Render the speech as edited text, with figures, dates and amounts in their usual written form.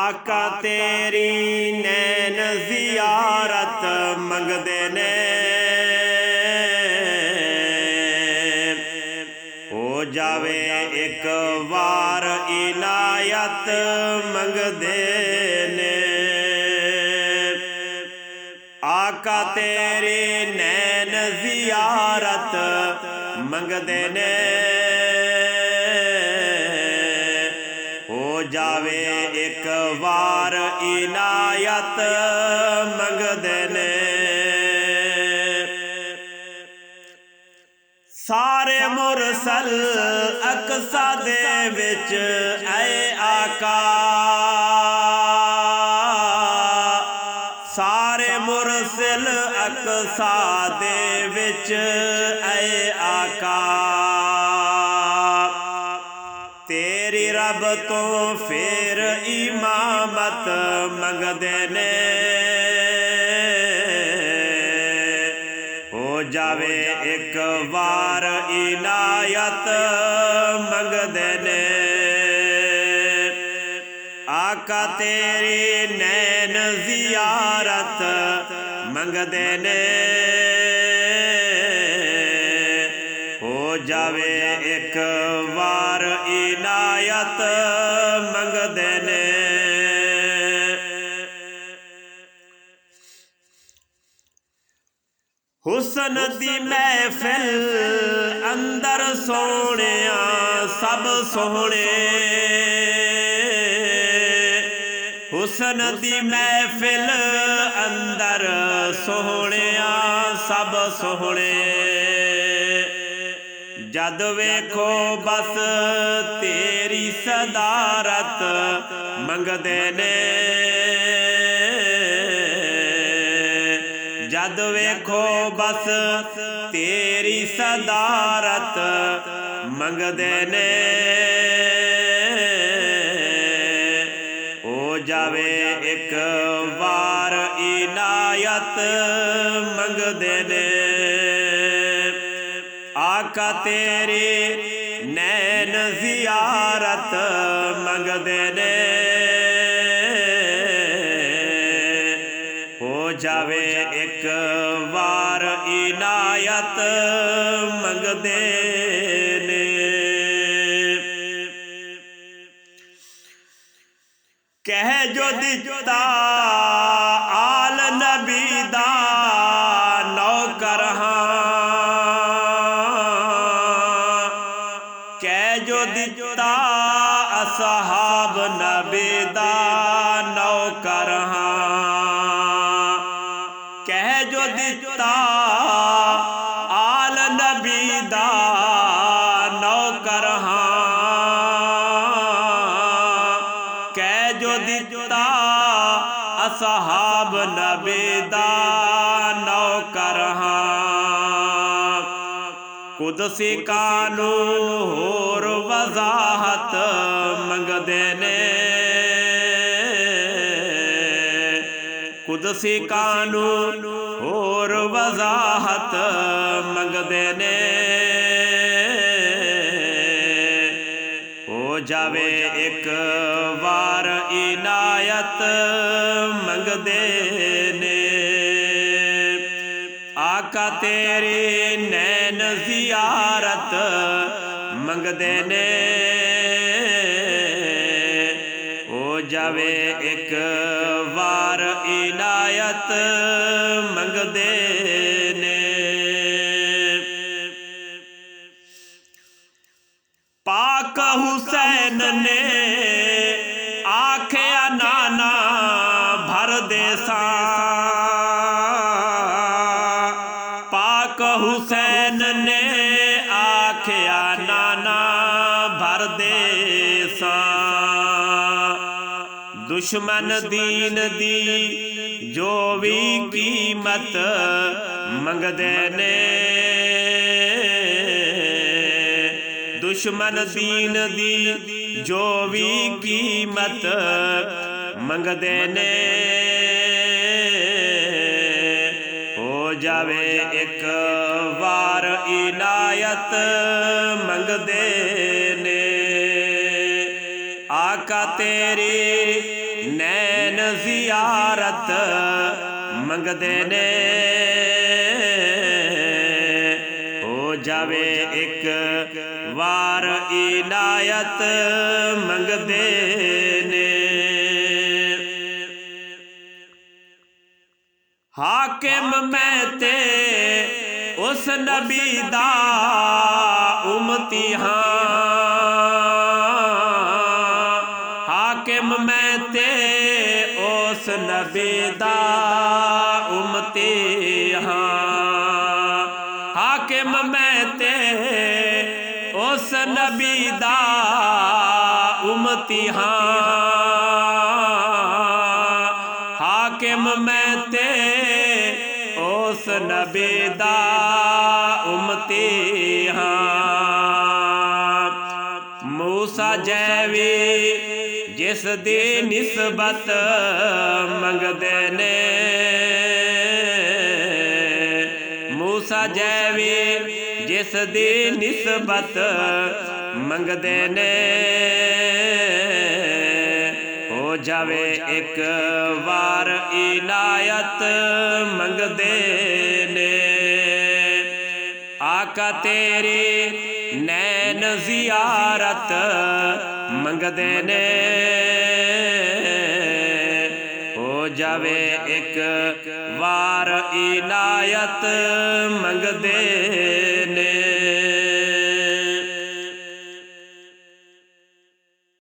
आका तेरी नैन ज़ियारत मंगदे ने, हो जावे एक वार इनायत मंगदे ने। आका तेरी नैन ज़ियारत मंगदे ने, हो जावे एक वार इनायत मंगदे ने। सारे मुरसल अकसा दे विच ऐ आका, सारे मुरसल अकसा दे विच ऐ आका। तेरी रब तो फिर इमामत मंगदे ने, हो जावे एक वार इनायत मंगदे ने। आका तेरी नैन ज़ियारत मंगदे ने, हो जावे एक वार इनायत मंगदे ने। हुसन दी महफिल अंदर सोहणिया सब सोहणे, हुसन दी महफिल अंदर सोहणिया सब सोहणे। जद वेखो बस तेरी सदारत मंगदे ने, जद वेखो बस तेरी सदारत मंगदे ने, हो जावे एक वार इनायत मंगदे ने। आका तेरी नैन ज़ियारत मंगदे ने, हो जावे एक वार इनायत मंगदे ने। कह जो दिता आल नबी दा नौकर हां, कह जो दिता असहाब नबी दा नौकर हां, कह जो दिता आल नबी दा नौकर हां, कह जो दिता असहाब नबी दा नौकर हां। कुदसी कानू होर वजाहत मंगदे ने, कुदसी कानू होर वजाहत मंगदे ने, हो जावे एक वार इनायत मंगदे ने। आका तेरी नैन ज़ियारत मंगदे ने, हो जावे एक वार इनायत मंगदे ने। पाक हुसैन ने आख्या नाना भर देसा, पाक हुसैन ने आख्या नाना भर देसा। दुश्मन दीन दी जो भी कीमत मंगदे ने, दुश्मन दीन दी जो भी कीमत मंगदे ने, हो जावे एक वार इनायत मंगदे ने। आका तेरी नैन जियारत मंगदे ने हो जावे एक वार इनायत मंगदे ने। हाकिम मैं ते उस नबी दा उम्मती हां, हाकिम मैं ते उस नबी दा उम्मती हां, हाकिम मैं ते उस नबी दा उम्मती हां, हाकिम मैं ते उस नबी दा उम्मती हां। मूसा जैवी जिस दी निस्बत मंगदे ने, मूसा जैवी जिस दी निस्बत मंगदे ने हो जावे एक वार इनायत मंगदे ने। आका तेरी नैन जियारत मंगदे ने हो जावे एक वार इनायत मंगदे